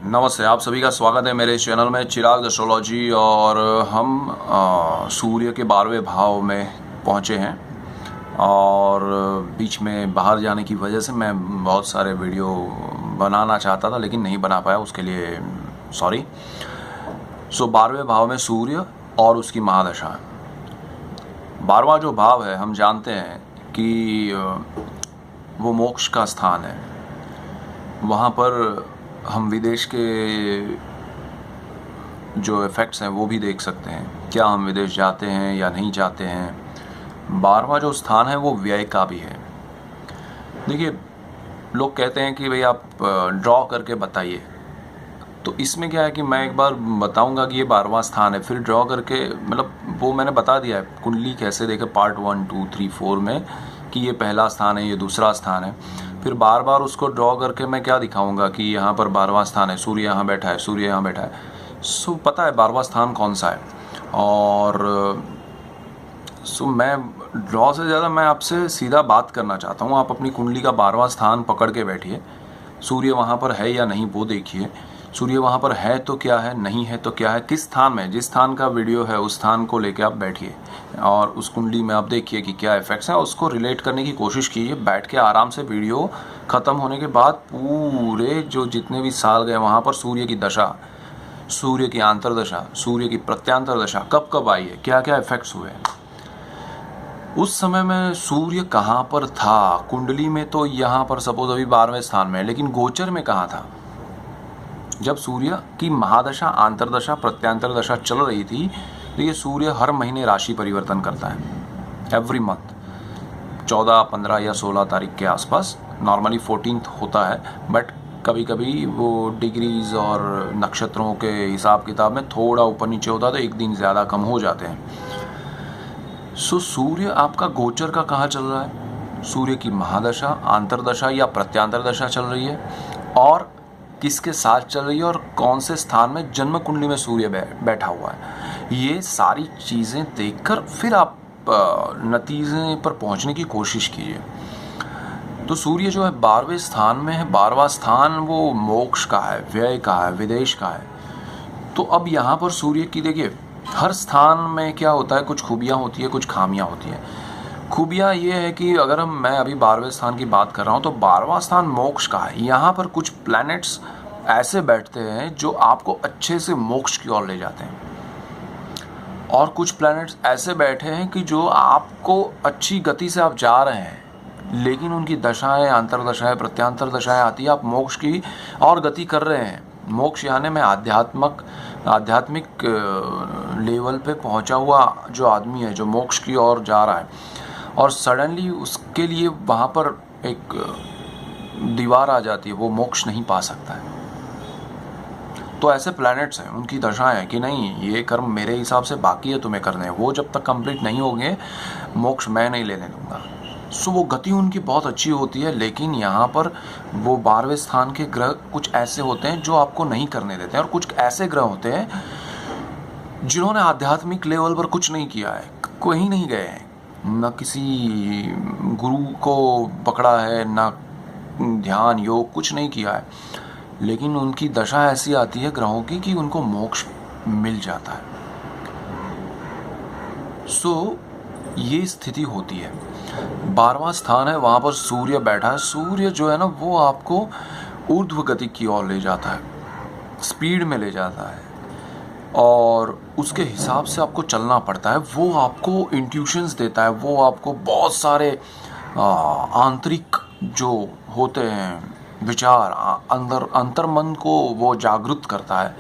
नमस्ते, आप सभी का स्वागत है मेरे इस चैनल में चिराग एस्ट्रोलॉजी। और हम सूर्य के 12वें भाव में पहुँचे हैं और बीच में बाहर जाने की वजह से मैं बहुत सारे वीडियो बनाना चाहता था लेकिन नहीं बना पाया, उसके लिए सॉरी। 12वें भाव में सूर्य और उसकी महादशा। 12वां जो भाव है हम जानते हैं कि वो मोक्ष का स्थान है। वहाँ पर हम विदेश के जो इफ़ेक्ट्स हैं वो भी देख सकते हैं। क्या हम विदेश जाते हैं या नहीं जाते हैं। 12वां जो स्थान है वो व्यय का भी है। देखिए, लोग कहते हैं कि भाई आप ड्रॉ करके बताइए, तो इसमें क्या है कि मैं एक बार बताऊंगा कि ये 12वां स्थान है, फिर ड्रॉ करके मतलब वो मैंने बता दिया है कुंडली कैसे देखे पार्ट 1, 2, 3, 4 में कि ये पहला स्थान है, ये दूसरा स्थान है। फिर बार बार उसको ड्रॉ करके मैं क्या दिखाऊंगा कि यहाँ पर 12वां स्थान है, सूर्य यहाँ बैठा है, सूर्य यहाँ बैठा है। सो पता है 12वां स्थान कौन सा है। और मैं ड्रॉ से ज़्यादा मैं आपसे सीधा बात करना चाहता हूँ। आप अपनी कुंडली का 12वां स्थान पकड़ के बैठिए, सूर्य वहाँ पर है या नहीं वो देखिए। सूर्य वहाँ पर है तो क्या है, नहीं है तो क्या है, किस स्थान में, जिस स्थान का वीडियो है उस स्थान को लेके आप बैठिए और उस कुंडली में आप देखिए कि क्या इफेक्ट्स हैं, उसको रिलेट करने की कोशिश कीजिए बैठ के आराम से। वीडियो ख़त्म होने के बाद पूरे जो जितने भी साल गए वहाँ पर सूर्य की दशा, सूर्य की आंतरदशा, सूर्य की प्रत्यांतर दशा कब कब आई है, क्या क्या इफेक्ट्स हुए हैं, उस समय में सूर्य कहाँ पर था। कुंडली में तो यहाँ पर सपोज अभी 12वें स्थान में है, लेकिन गोचर में कहाँ था जब सूर्य की महादशा, आंतरदशा, प्रत्यांतर दशा चल रही थी। तो ये सूर्य हर महीने राशि परिवर्तन करता है, एवरी मंथ 14, 15 या 16 तारीख के आसपास। नॉर्मली 14th होता है, बट कभी कभी वो डिग्रीज और नक्षत्रों के हिसाब किताब में थोड़ा ऊपर नीचे होता है, तो एक दिन ज़्यादा कम हो जाते हैं। सूर्य आपका गोचर का कहाँ चल रहा है, सूर्य की महादशा, आंतरदशा या प्रत्यांतर दशा चल रही है, और किसके साथ चल रही है, और कौन से स्थान में जन्म कुंडली में सूर्य बैठा हुआ है। ये सारी चीज़ें देखकर फिर आप नतीजे पर पहुंचने की कोशिश कीजिए। तो सूर्य जो है 12वें स्थान में है। 12वां स्थान वो मोक्ष का है, व्यय का है, विदेश का है। तो अब यहाँ पर सूर्य की देखिए, हर स्थान में क्या होता है, कुछ खूबियाँ होती है, कुछ खामियाँ होती हैं। खूबियाँ ये है कि अगर मैं अभी 12वें स्थान की बात कर रहा हूँ तो 12वां स्थान मोक्ष का है। यहाँ पर कुछ प्लैनेट्स ऐसे बैठते हैं जो आपको अच्छे से मोक्ष की ओर ले जाते हैं, और कुछ प्लैनेट्स ऐसे बैठे हैं कि जो आपको अच्छी गति से आप जा रहे हैं लेकिन उनकी दशाएं, अंतरदशाएं, प्रत्यांतर दशाएं आती है, आप मोक्ष की और गति कर रहे हैं। मोक्ष यानी में आध्यात्मिक लेवल पे पहुंचा हुआ जो आदमी है, जो मोक्ष की ओर जा रहा है, और सडनली उसके लिए वहाँ पर एक दीवार आ जाती है, वो मोक्ष नहीं पा सकता है। तो ऐसे प्लैनेट्स हैं, उनकी दशाएं हैं कि नहीं ये कर्म मेरे हिसाब से बाकी है तुम्हें करने, वो जब तक कंप्लीट नहीं होंगे मोक्ष मैं नहीं लेने दूंगा। वो गति उनकी बहुत अच्छी होती है, लेकिन यहाँ पर वो 12वें स्थान के ग्रह कुछ ऐसे होते हैं जो आपको नहीं करने देते हैं, और कुछ ऐसे ग्रह होते हैं जिन्होंने आध्यात्मिक लेवल पर कुछ नहीं किया है, कहीं नहीं गए हैं, न किसी गुरु को पकड़ा है, न ध्यान योग कुछ नहीं किया है, लेकिन उनकी दशा ऐसी आती है ग्रहों की कि उनको मोक्ष मिल जाता है। ये स्थिति होती है। 12वां स्थान है, वहाँ पर सूर्य बैठा है। सूर्य जो है ना वो आपको ऊर्ध्व गति की ओर ले जाता है, स्पीड में ले जाता है, और उसके हिसाब से आपको चलना पड़ता है। वो आपको इंट्यूशंस देता है, वो आपको बहुत सारे आंतरिक जो होते हैं विचार, अंतर्मन को वो जागृत करता है।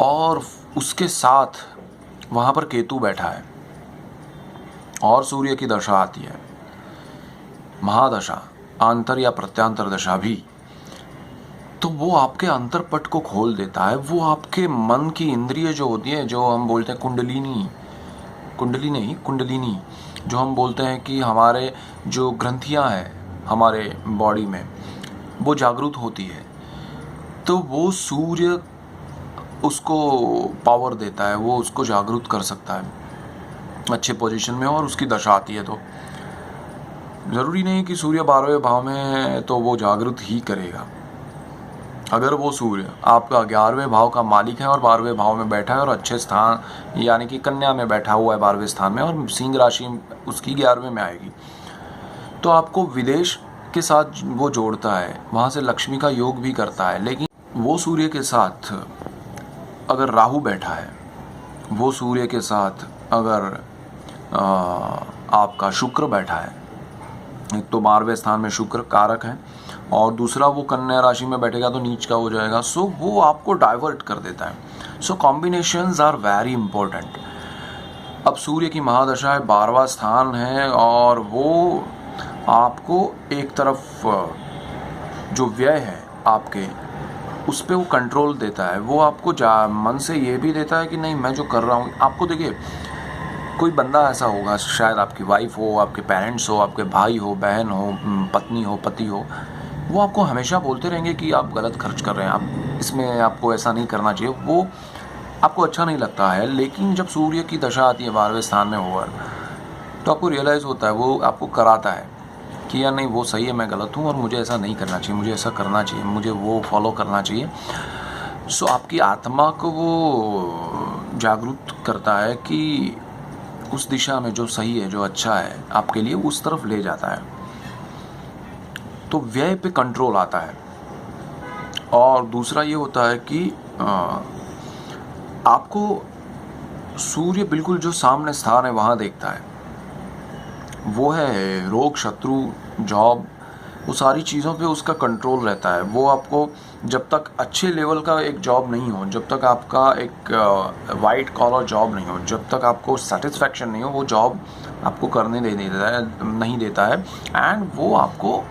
और उसके साथ वहाँ पर केतु बैठा है और सूर्य की दशा आती है, महादशा, आंतर या प्रत्यांतर दशा भी। तो वो आपके अंतरपट को खोल देता है, वो आपके मन की इंद्रिय जो होती है, जो हम बोलते हैं कुंडलिनी, जो हम बोलते हैं कि हमारे जो ग्रंथियां हैं हमारे बॉडी में वो जागृत होती है। तो वो सूर्य उसको पावर देता है, वो उसको जागृत कर सकता है अच्छे पोजीशन में, और उसकी दशा आती है। तो ज़रूरी नहीं कि सूर्य 12वें भाव में है तो वो जागृत ही करेगा। अगर वो सूर्य आपका 11वें भाव का मालिक है और 12वें भाव में बैठा है और अच्छे स्थान यानी कि कन्या में बैठा हुआ है 12वें स्थान में, और सिंह राशि उसकी 11वें में आएगी, तो आपको विदेश के साथ वो जोड़ता है, वहाँ से लक्ष्मी का योग भी करता है। लेकिन वो सूर्य के साथ अगर राहु बैठा है, वो सूर्य के साथ अगर आपका शुक्र बैठा है, एक तो 12वें स्थान में शुक्र कारक है और दूसरा वो कन्या राशि में बैठेगा तो नीच का हो जाएगा, सो वो आपको डाइवर्ट कर देता है। सो कॉम्बिनेशंस आर वेरी इंपॉर्टेंट। अब सूर्य की महादशा है, 12वां स्थान है और वो आपको एक तरफ जो व्यय है आपके उस पर वो कंट्रोल देता है। वो आपको मन से ये भी देता है कि नहीं मैं जो कर रहा हूँ, आपको देखिए कोई बंदा ऐसा होगा, शायद आपकी वाइफ हो, आपके पेरेंट्स हो, आपके भाई हो, बहन हो, पत्नी हो, पति हो, वो आपको हमेशा बोलते रहेंगे कि आप गलत खर्च कर रहे हैं, आप इसमें आपको ऐसा नहीं करना चाहिए, वो आपको अच्छा नहीं लगता है। लेकिन जब सूर्य की दशा आती है 12वें स्थान में होकर, तो आपको रियलाइज़ होता है, वो आपको कराता है कि यार नहीं वो सही है, मैं गलत हूँ और मुझे ऐसा नहीं करना चाहिए, मुझे ऐसा करना चाहिए, मुझे वो फॉलो करना चाहिए। सो आपकी आत्मा को वो जागरूक करता है कि उस दिशा में जो सही है, जो अच्छा है आपके लिए, उस तरफ ले जाता है। तो व्यय पे कंट्रोल आता है। और दूसरा ये होता है कि आपको सूर्य बिल्कुल जो सामने स्थान है वहाँ देखता है, वो है रोग, शत्रु, जॉब, वो सारी चीज़ों पे उसका कंट्रोल रहता है। वो आपको जब तक अच्छे लेवल का एक जॉब नहीं हो, जब तक आपका एक वाइट कॉलर जॉब नहीं हो, जब तक आपको सेटिस्फैक्शन नहीं हो, वो जॉब आपको करने नहीं देता है। एंड वो आपको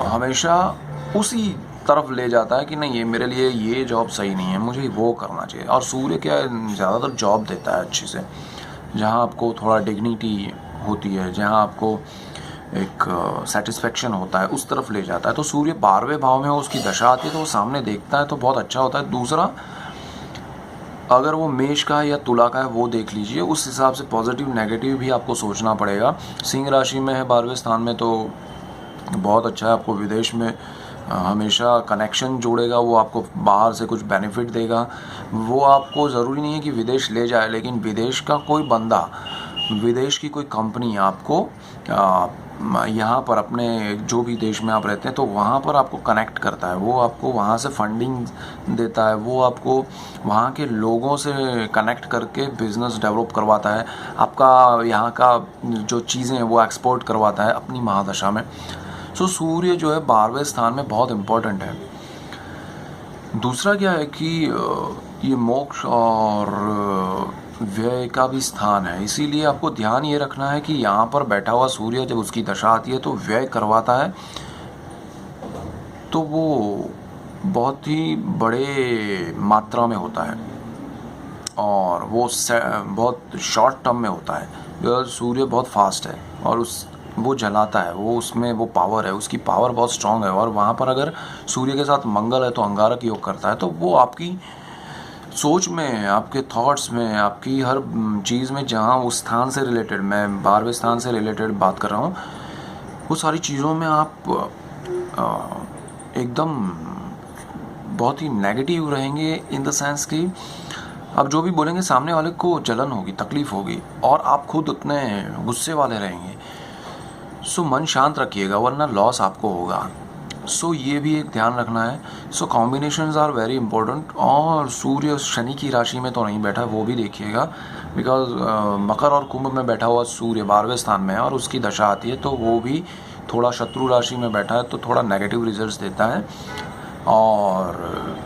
हमेशा उसी तरफ ले जाता है कि नहीं ये मेरे लिए ये जॉब सही नहीं है, मुझे वो करना चाहिए। और सूर्य क्या ज़्यादातर जॉब देता है अच्छी से, जहाँ आपको थोड़ा डिग्निटी होती है, जहाँ आपको एक सेटिस्फेक्शन होता है, उस तरफ ले जाता है। तो सूर्य 12वें भाव में हो, उसकी दशा आती है तो वो सामने देखता है, तो बहुत अच्छा होता है। दूसरा, अगर वो मेष का है या तुला का है वो देख लीजिए, उस हिसाब से पॉजिटिव नेगेटिव भी आपको सोचना पड़ेगा। सिंह राशि में है 12वें स्थान में, तो बहुत अच्छा है, आपको विदेश में हमेशा कनेक्शन जोड़ेगा, वो आपको बाहर से कुछ बेनिफिट देगा। वो आपको ज़रूरी नहीं है कि विदेश ले जाए, लेकिन विदेश का कोई बंदा, विदेश की कोई कंपनी आपको यहाँ पर अपने जो भी देश में आप रहते हैं तो वहाँ पर आपको कनेक्ट करता है, वो आपको वहाँ से फंडिंग देता है, वो आपको वहाँ के लोगों से कनेक्ट करके बिज़नेस डेवलप करवाता है, आपका यहाँ का जो चीज़ें हैं वो एक्सपोर्ट करवाता है अपनी महादशा में। सो सूर्य जो है 12वें स्थान में बहुत इम्पोर्टेंट है। दूसरा क्या है कि ये मोक्ष और व्यय का भी स्थान है, इसीलिए आपको ध्यान ये रखना है कि यहाँ पर बैठा हुआ सूर्य जब उसकी दशा आती है तो व्यय करवाता है, तो वो बहुत ही बड़े मात्रा में होता है और वो बहुत शॉर्ट टर्म में होता है, बिकॉज सूर्य बहुत फास्ट है और वो जलाता है, वो उसमें वो पावर है, उसकी पावर बहुत स्ट्रांग है। और वहाँ पर अगर सूर्य के साथ मंगल है तो अंगारक योग करता है, तो वो आपकी सोच में, आपके थॉट्स में, आपकी हर चीज़ में, जहाँ उस स्थान से रिलेटेड, मैं 12वें स्थान से रिलेटेड बात कर रहा हूँ, वो सारी चीज़ों में आप एकदम बहुत ही नेगेटिव रहेंगे, इन द सेंस कि आप जो भी बोलेंगे सामने वाले को जलन होगी, तकलीफ होगी और आप खुद उतने गुस्से वाले रहेंगे। सो मन शांत रखिएगा वरना लॉस आपको होगा। सो ये भी एक ध्यान रखना है। सो कॉम्बिनेशंस आर वेरी इंपॉर्टेंट। और सूर्य शनि की राशि में तो नहीं बैठा, वो भी देखिएगा, बिकॉज मकर और कुंभ में बैठा हुआ सूर्य 12वें स्थान में है और उसकी दशा आती है तो वो भी थोड़ा शत्रु राशि में बैठा है, तो थोड़ा नेगेटिव रिजल्ट्स देता है। और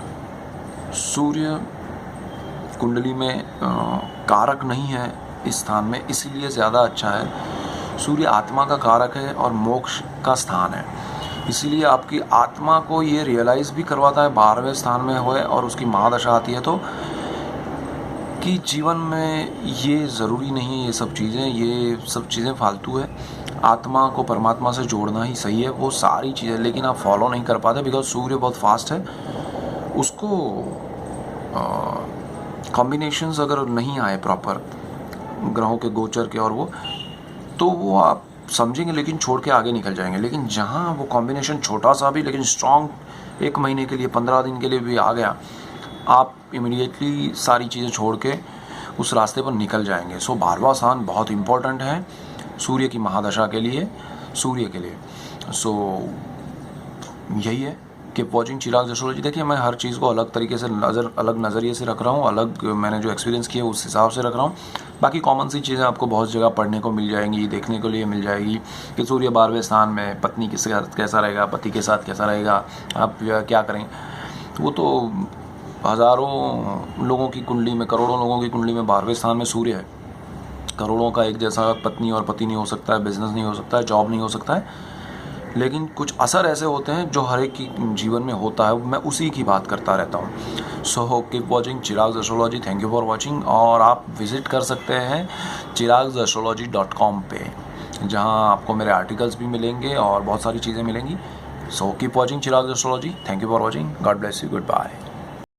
सूर्य कुंडली में कारक नहीं है इस स्थान में, इसीलिए ज़्यादा अच्छा है। सूर्य आत्मा का कारक है और मोक्ष का स्थान है, इसीलिए आपकी आत्मा को ये रियलाइज़ भी करवाता है 12वें स्थान में होए और उसकी महादशा आती है तो, कि जीवन में ये ज़रूरी नहीं है, ये सब चीज़ें फालतू है, आत्मा को परमात्मा से जोड़ना ही सही है, वो सारी चीज़ें, लेकिन आप फॉलो नहीं कर पाते बिकॉज सूर्य बहुत फास्ट है। उसको कॉम्बिनेशंस अगर नहीं आए प्रॉपर ग्रहों के गोचर के और तो वो आप समझेंगे लेकिन छोड़ के आगे निकल जाएंगे। लेकिन जहाँ वो कॉम्बिनेशन छोटा सा भी लेकिन स्ट्रॉन्ग 1 महीने के लिए, 15 दिन के लिए भी आ गया, आप इमीडिएटली सारी चीज़ें छोड़ के उस रास्ते पर निकल जाएंगे। सो 12वां स्थान बहुत इम्पोर्टेंट है सूर्य की महादशा के लिए, सूर्य के लिए। सो यही है। Keep watching Chirag astrology. देखिए, मैं हर चीज़ को अलग तरीके से अलग नज़रिए से रख रहा हूँ, अलग मैंने जो एक्सपीरियंस किया उस हिसाब से रख रहा हूँ। बाकी कॉमन सी चीज़ें आपको बहुत जगह पढ़ने को मिल जाएंगी, देखने के लिए मिल जाएगी कि सूर्य 12वें स्थान में पत्नी के साथ कैसा रहेगा, पति के साथ कैसा रहेगा, आप क्या करेंगे। वो तो हज़ारों लोगों की कुंडली में, करोड़ों लोगों की कुंडली में 12वें स्थान में सूर्य है। करोड़ों का एक जैसा पत्नी और पति नहीं हो सकता है, बिजनेस नहीं हो सकता है, जॉब नहीं हो सकता है, लेकिन कुछ असर ऐसे होते हैं जो हर एक की जीवन में होता है। मैं उसी की बात करता रहता हूँ। सो keep watching Chirag astrology. Thank you for watching. और आप विज़िट कर सकते हैं chiragsastrology.com पे, जहाँ आपको मेरे आर्टिकल्स भी मिलेंगे और बहुत सारी चीज़ें मिलेंगी। So keep watching Chirag astrology. Thank you for watching. God bless you. Good bye.